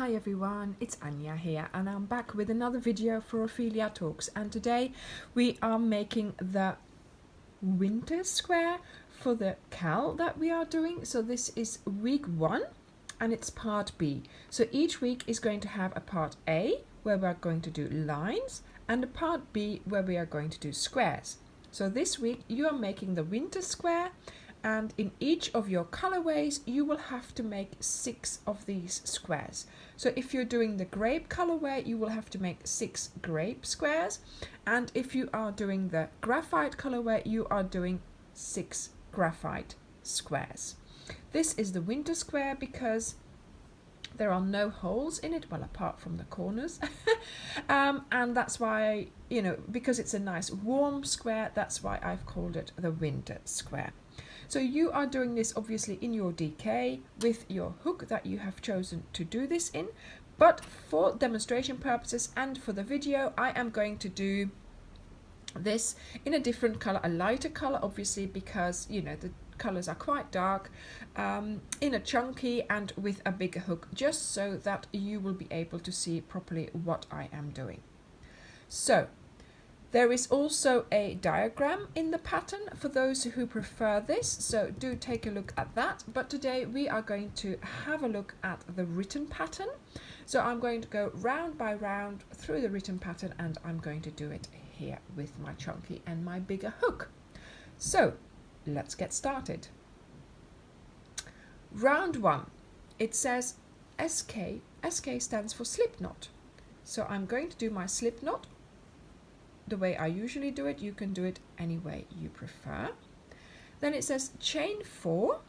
Hi everyone, it's Anja here and I'm back with another video for Ophelia Talks, and today we are making the winter square for the cal that we are doing. So this is week 1 and it's part B. So each week is going to have a part A where we're going to do lines and a part B where we are going to do squares. So this week you are making the winter square, and in each of your colorways you will have to make 6 of these squares. So if you're doing the grape colorway, you will have to make 6 grape squares, and if you are doing the graphite colorway, you are doing 6 graphite squares. This is the winter square because there are no holes in it, well, apart from the corners. And that's why, because it's a nice warm square, that's why I've called it the winter square. So you are doing this obviously in your DK with your hook that you have chosen to do this in, but for demonstration purposes and for the video, I am going to do this in a different color, a lighter color, obviously, because the colors are quite dark, in a chunky and with a bigger hook, just so that you will be able to see properly what I am doing. So there is also a diagram in the pattern for those who prefer this, so do take a look at that. But today we are going to have a look at the written pattern. So I'm going to go round by round through the written pattern, and I'm going to do it here with my chunky and my bigger hook. So let's get started. Round 1, it says SK. SK stands for slip knot. So I'm going to do my slip knot the way I usually do it. You can do it any way you prefer. Then it says chain 4,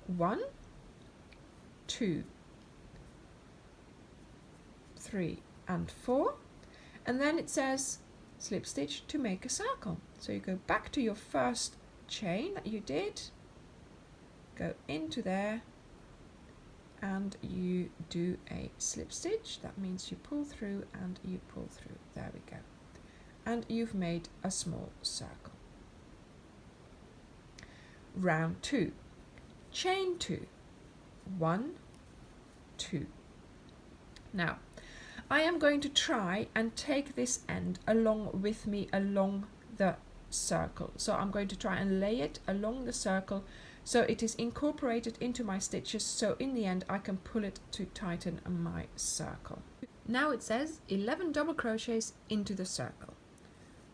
1, 2, 3 and 4, and then it says slip stitch to make a circle. So you go back to your first chain that you did, go into there, and you do a slip stitch. That means you pull through and you pull through. There we go. And you've made a small circle. Round 2, chain 2, 1, 2. Now I am going to try and take this end along with me along the circle. So I'm going to try and lay it along the circle so it is incorporated into my stitches, so in the end I can pull it to tighten my circle. Now it says 11 double crochets into the circle.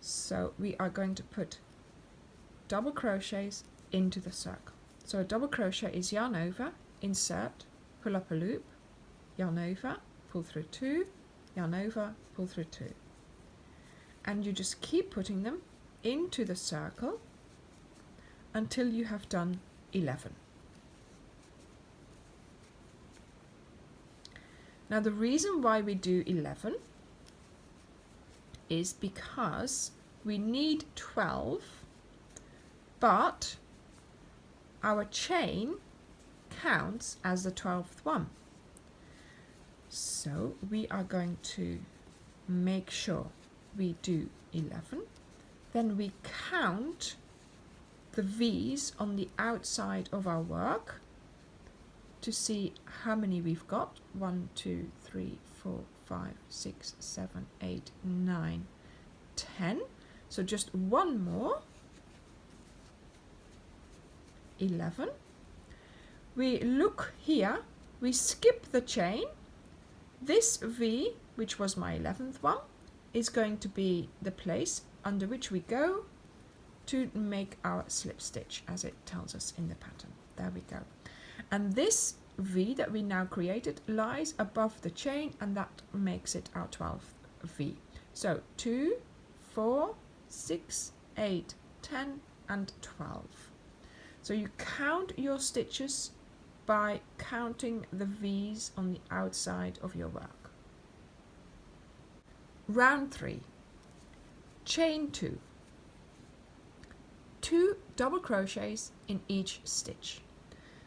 So we are going to put double crochets into the circle. So a double crochet is yarn over, insert, pull up a loop, yarn over, pull through 2, yarn over, pull through 2. And you just keep putting them into the circle until you have done 11. Now the reason why we do 11 is because we need 12, but our chain counts as the 12th one. So we are going to make sure we do 11, then we count the V's on the outside of our work to see how many we've got. 1, 2, 3, 4, 5, 6, 7, 8, 9, 10. So just one more. 11. We look here, we skip the chain. This V, which was my 11th one, is going to be the place under which we go to make our slip stitch, as it tells us in the pattern. There we go. And this V that we now created lies above the chain, and that makes it our 12th V. So 2, 4, 6, 8, 10 and 12. So you count your stitches by counting the V's on the outside of your work. Round 3, chain 2. 2 double crochets in each stitch.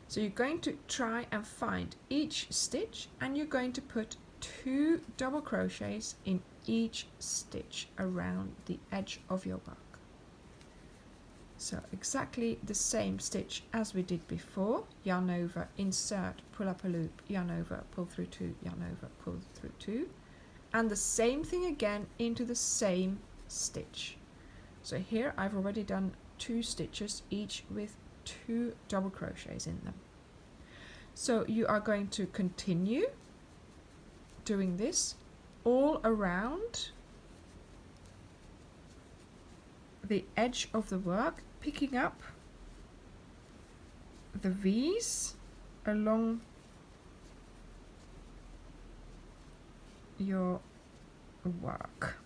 So you're going to try and find each stitch, and you're going to put 2 double crochets in each stitch around the edge of your work. So exactly the same stitch as we did before. Yarn over, insert, pull up a loop, yarn over, pull through 2, yarn over, pull through 2, and the same thing again into the same stitch. So here I've already done 2 stitches, each with 2 double crochets in them. So you are going to continue doing this all around the edge of the work, picking up the V's along your work.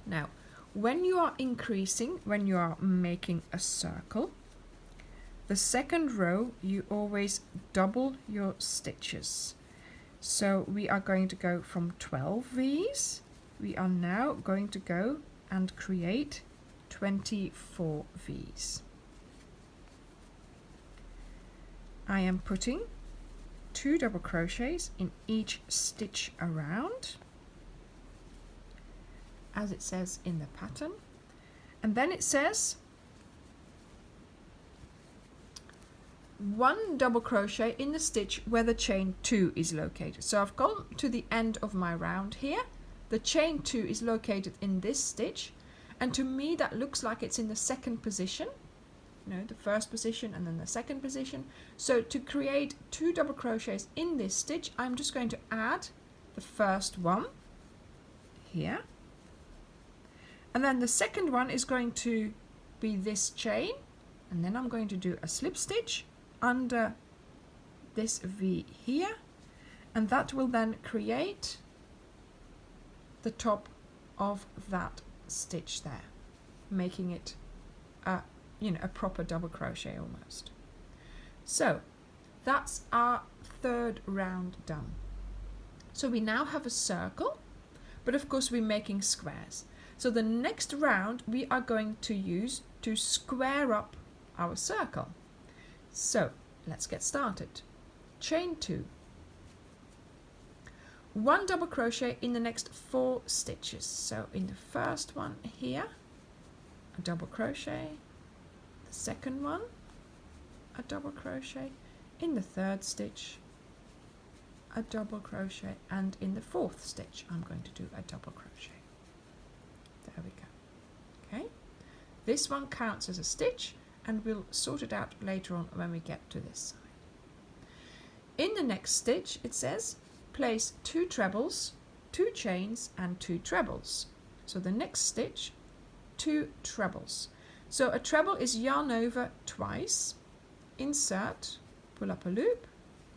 Now, when you are increasing, when you are making a circle, the second row you always double your stitches. So we are going to go from 12 V's. We are now going to go and create 24 V's. I am putting 2 double crochets in each stitch around, as it says in the pattern. And then it says 1 double crochet in the stitch where the chain 2 is located. So I've gone to the end of my round here. The chain 2 is located in this stitch, and to me that looks like it's in the second position. You know, the first position and then the second position. So to create 2 double crochets in this stitch, I'm just going to add the first one here, and then the second one is going to be this chain, and then I'm going to do a slip stitch under this V here, and that will then create the top of that stitch there, making it a proper double crochet almost. So that's our third round done. So we now have a circle, but of course we're making squares. So the next round we are going to use to square up our circle. So let's get started. Chain 2, 1 double crochet in the next 4 stitches. So in the first one here, a double crochet, the second one, a double crochet, in the third stitch, a double crochet, and in the fourth stitch I'm going to do a double crochet. There we go. Okay, this one counts as a stitch, and we'll sort it out later on when we get to this side. In the next stitch it says place 2 trebles, 2 chains and 2 trebles. So the next stitch, 2 trebles. So a treble is yarn over twice, insert, pull up a loop,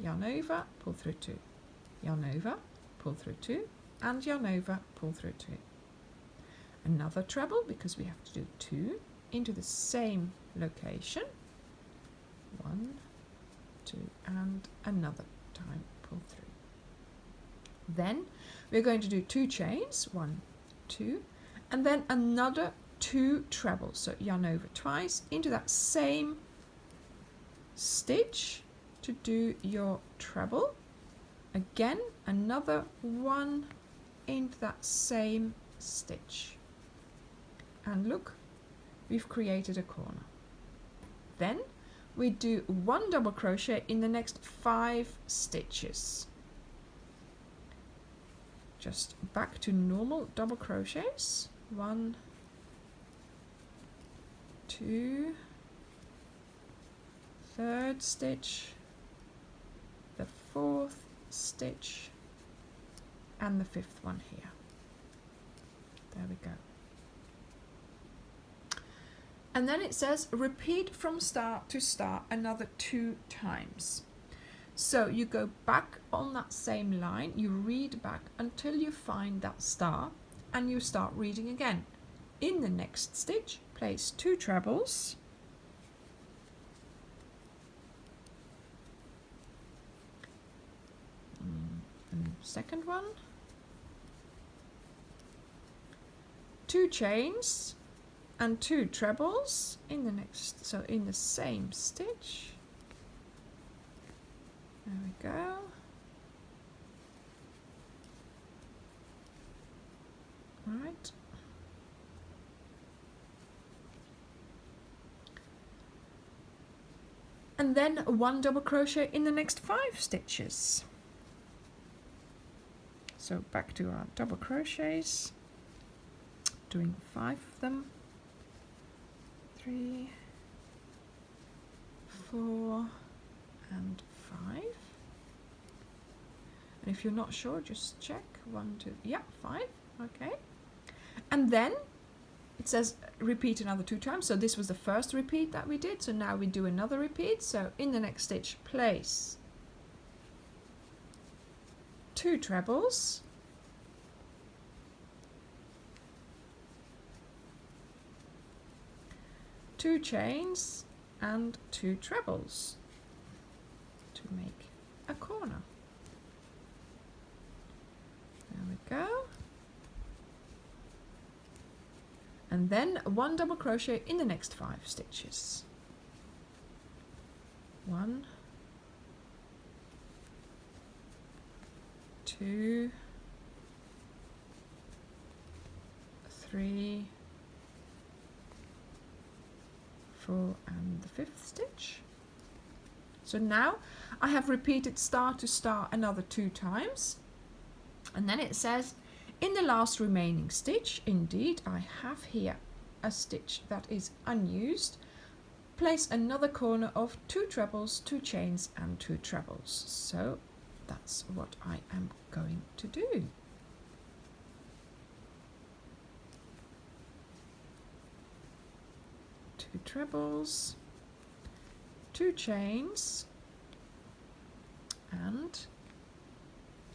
yarn over, pull through 2, yarn over, pull through 2, and yarn over, pull through 2. Another treble, because we have to do 2 into the same location, 1, 2, and another time pull through. Then we're going to do 2 chains, 1, 2, and then another 2 trebles. So yarn over twice into that same stitch to do your treble. Again, another 1 into that same stitch. And look, we've created a corner. Then we do 1 double crochet in the next 5 stitches. Just back to normal double crochets. 1, 2, third stitch, the 4th stitch, and the 5th one here. There we go. And then it says repeat from start to start another 2 times. So you go back on that same line, you read back until you find that star, and you start reading again. In the next stitch, place 2 trebles, and second one, 2 chains and 2 trebles in the next, so in the same stitch. There we go. and then 1 double crochet in the next 5 stitches. So back to our double crochets, doing 5 of them. 3, 4 and 5. And if you're not sure, just check. 1, 2, yeah, 5. Okay. And then it says repeat another 2 times. So this was the first repeat that we did. So now we do another repeat. So in the next stitch, place 2 trebles, 2 chains and 2 trebles to make a corner. There we go. And then 1 double crochet in the next 5 stitches. 1, 2, 3, 4 and the 5th stitch. So now I have repeated star to star another 2 times, and then it says in the last remaining stitch, indeed I have here a stitch that is unused, place another corner of 2 trebles, 2 chains and 2 trebles. So that's what I am going to do. Two trebles, 2 chains and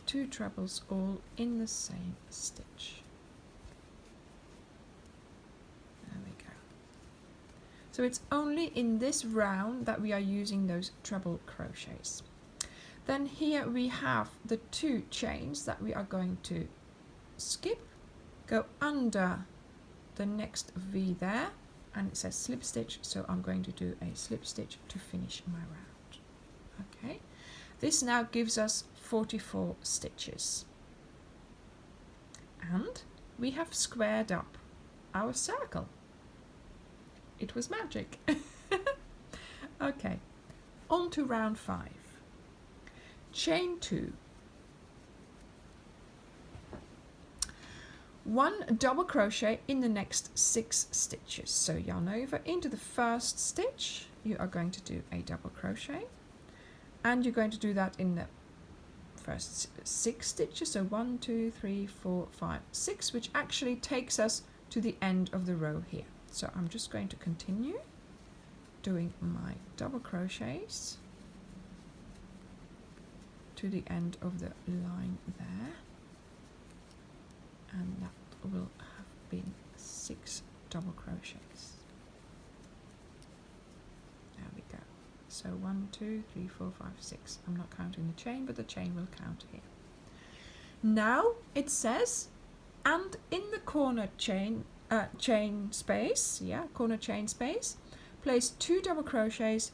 2 trebles, all in the same stitch. There we go. So it's only in this round that we are using those treble crochets. Then here we have the 2 chains that we are going to skip, go under the next V there, and it says slip stitch, so I'm going to do a slip stitch to finish my round. Okay, this now gives us 44 stitches, and we have squared up our circle. It was magic. Okay, on to round 5. Chain 2, 1 double crochet in the next 6 stitches. So yarn over into the first stitch, you are going to do a double crochet, and you're going to do that in the first 6 stitches. So 1, 2, 3, 4, 5, 6, which actually takes us to the end of the row here. So I'm just going to continue doing my double crochets to the end of the line there, and that will have been 6 double crochets. There we go. So 1, 2, 3, 4, 5, 6. I'm not counting the chain, but the chain will count here. Now it says, and in the corner chain space, corner chain space, place 2 double crochets,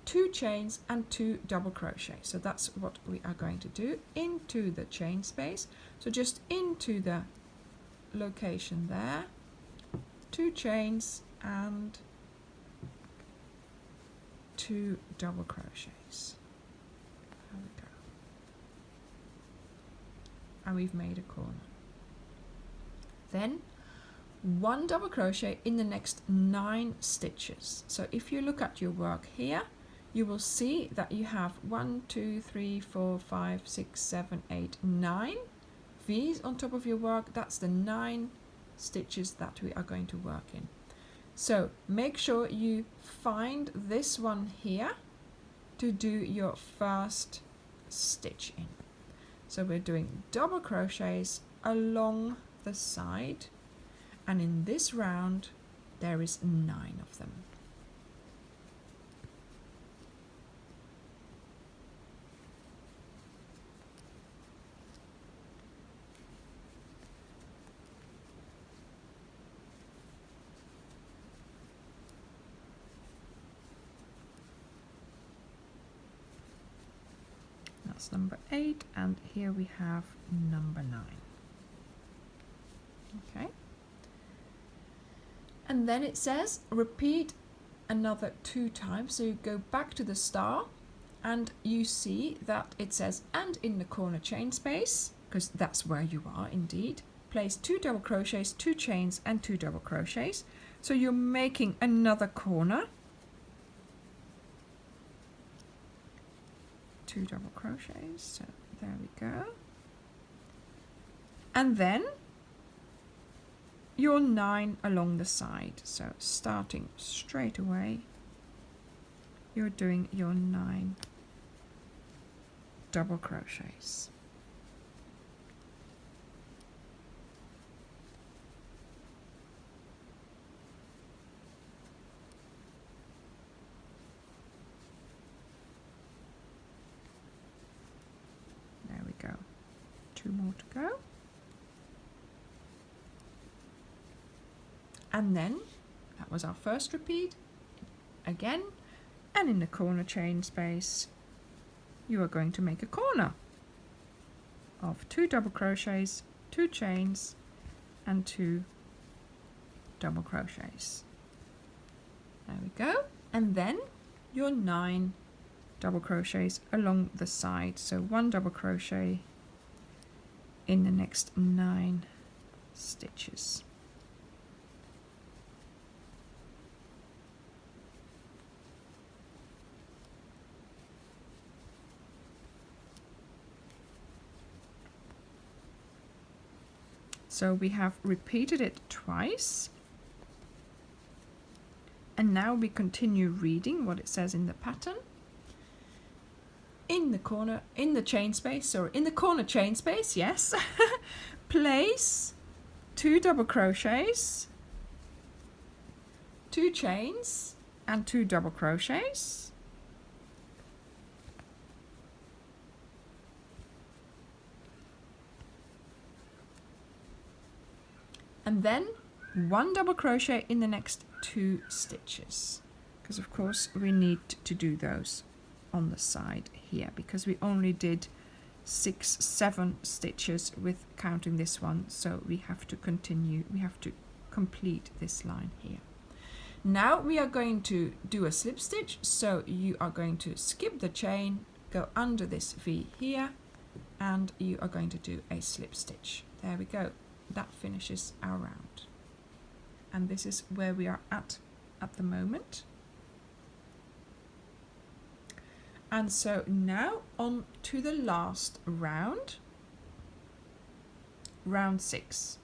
2 chains and 2 double crochets. So that's what we are going to do into the chain space. So just into the location there, 2 chains and 2 double crochets. There we go. And we've made a corner. Then 1 double crochet in the next 9 stitches. So if you look at your work here, you will see that you have 1, 2, 3, 4, 5, 6, 7, 8, 9 V's on top of your work. That's the 9 stitches that we are going to work in. So make sure you find this one here to do your first stitch in. So we're doing double crochets along the side, and in this round there is 9 of them. That's number 8, and here we have number 9. Okay. And then it says repeat another 2 times. So you go back to the star and you see that it says and in the corner chain space, because that's where you are indeed. Place 2 double crochets, 2 chains and 2 double crochets. So you're making another corner. 2 double crochets, so there we go. And then your 9 along the side. So starting straight away, you're doing your 9 double crochets. There we go. 2 more to go. And then that was our first repeat again, and in the corner chain space you are going to make a corner of 2 double crochets, 2 chains and 2 double crochets. There we go. And then your 9 double crochets along the side, so 1 double crochet in the next 9 stitches. So we have repeated it twice, and now we continue reading what it says in the pattern. In the corner, in the chain space, or in the corner chain space, yes, place 2 double crochets, 2 chains and 2 double crochets. And then 1 double crochet in the next 2 stitches, because of course we need to do those on the side here, because we only did 6-7 stitches with counting this one, so we have to continue, we have to complete this line here. Now we are going to do a slip stitch, so you are going to skip the chain, go under this V here, and you are going to do a slip stitch. There we go. That finishes our round, and this is where we are at the moment. And so now on to the last round, round 6.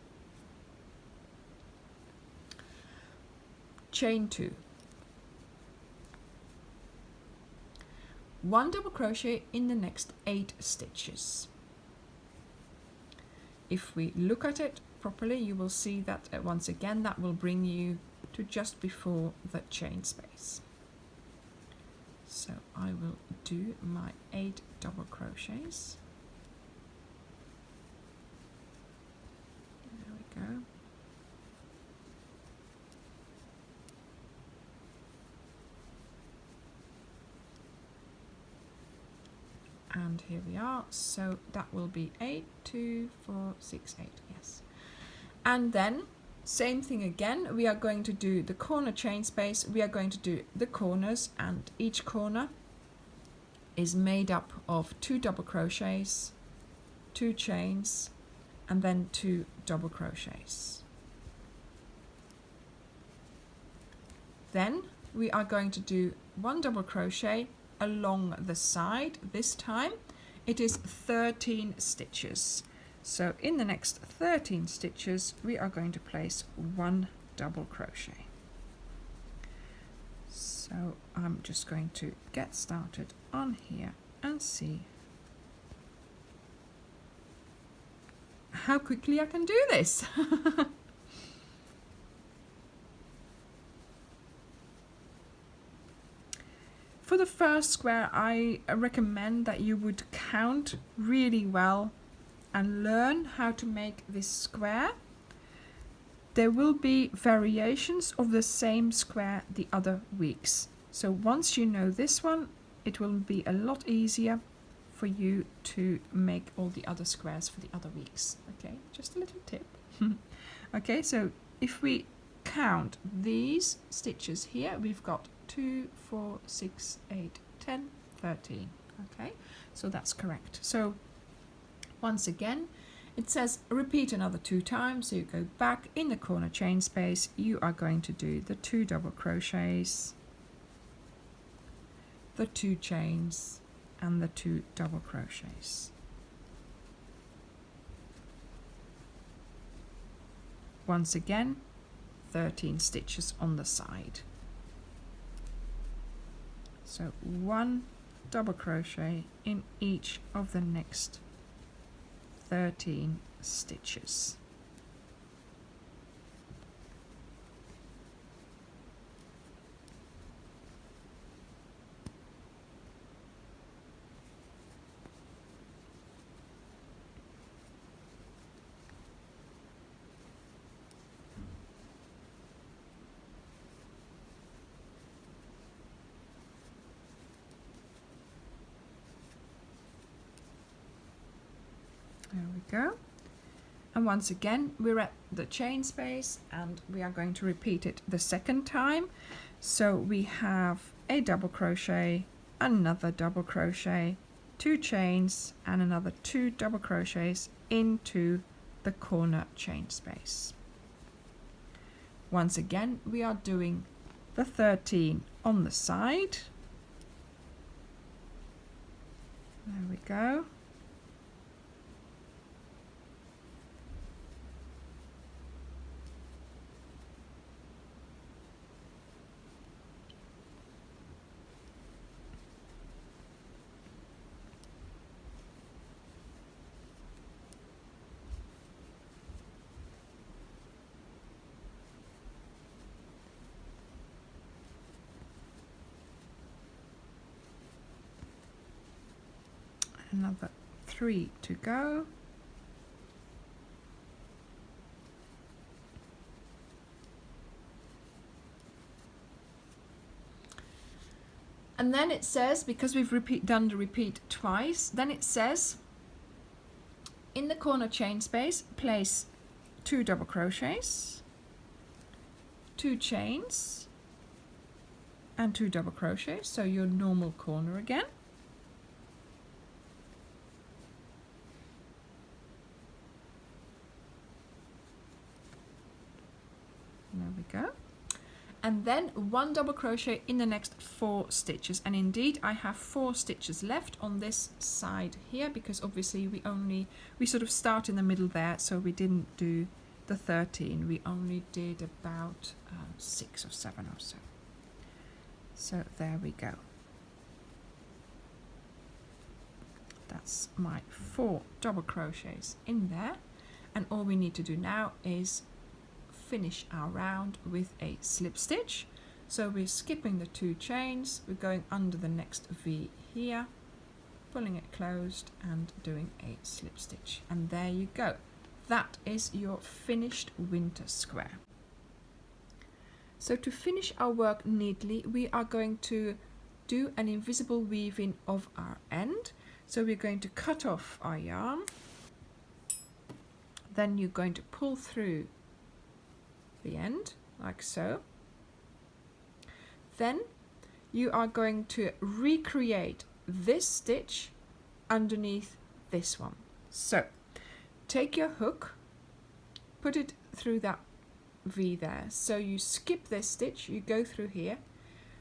Chain 2, 1 double crochet in the next 8 stitches. If we look at it properly, you will see that once again that will bring you to just before the chain space. So I will do my 8 double crochets. There we go. And here we are, so that will be 8, 2, 4, 6, 8, yes. And then same thing again, we are going to do the corner chain space, we are going to do the corners, and each corner is made up of 2 double crochets, 2 chains and then 2 double crochets. Then we are going to do 1 double crochet along the side. This time it is 13 stitches, so in the next 13 stitches we are going to place 1 double crochet. So I'm just going to get started on here and see how quickly I can do this. For the first square, I recommend that you would count really well and learn how to make this square. There will be variations of the same square the other weeks. So once you know this one, it will be a lot easier for you to make all the other squares for the other weeks. Okay, just a little tip. Okay, so if we count these stitches here, we've got 2, 4, 6, 8, 10, 13. Okay, so that's correct. So once again, it says repeat another 2 times. So you go back in the corner chain space. You are going to do the 2 double crochets, the 2 chains, and the 2 double crochets. Once again, 13 stitches on the side. So 1 double crochet in each of the next 13 stitches. There we go. And once again, we're at the chain space and we are going to repeat it the second time. So we have a double crochet, another double crochet, 2 chains, and another 2 double crochets into the corner chain space. Once again, we are doing the 13 on the side. There we go. Another 3 to go. And then it says, because we've done the repeat twice, then it says in the corner chain space, place 2 double crochets, 2 chains, and 2 double crochets, so your normal corner again. There we go. And then 1 double crochet in the next 4 stitches, and indeed I have 4 stitches left on this side here, because obviously we sort of start in the middle there, so we didn't do the 13, we only did about 6 or 7 or so. So there we go. That's my 4 double crochets in there, and all we need to do now is finish our round with a slip stitch. So we're skipping the 2 chains, we're going under the next V here, pulling it closed and doing a slip stitch, and there you go. That is your finished winter square. So to finish our work neatly, we are going to do an invisible weaving of our end. So we're going to cut off our yarn, then you're going to pull through the end like so. Then you are going to recreate this stitch underneath this one. So take your hook, put it through that V there. So you skip this stitch, you go through here,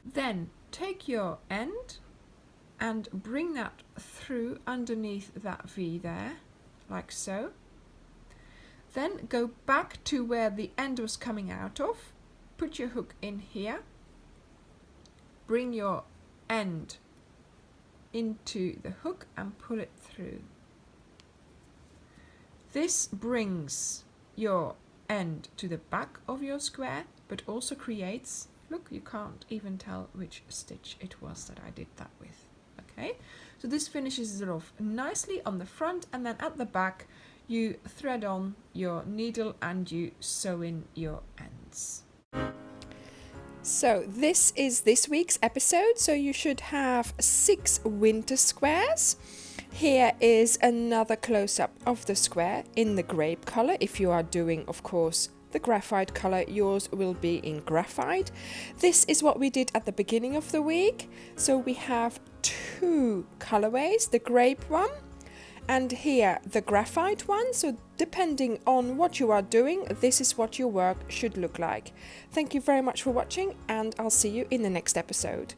then take your end and bring that through underneath that V there, like so. Then go back to where the end was coming out of, put your hook in here, bring your end into the hook and pull it through. This brings your end to the back of your square, but also creates, look, you can't even tell which stitch it was that I did that with. Okay, so this finishes it off nicely on the front, and then at the back you thread on your needle and you sew in your ends. So this is this week's episode, so you should have 6 winter squares. Here is another close-up of the square in the grape color, if you are doing, of course, the graphite colour, yours will be in graphite. This is what we did at the beginning of the week. So we have 2 colorways, the grape one and here the graphite one. So depending on what you are doing, this is what your work should look like. Thank you very much for watching, and I'll see you in the next episode.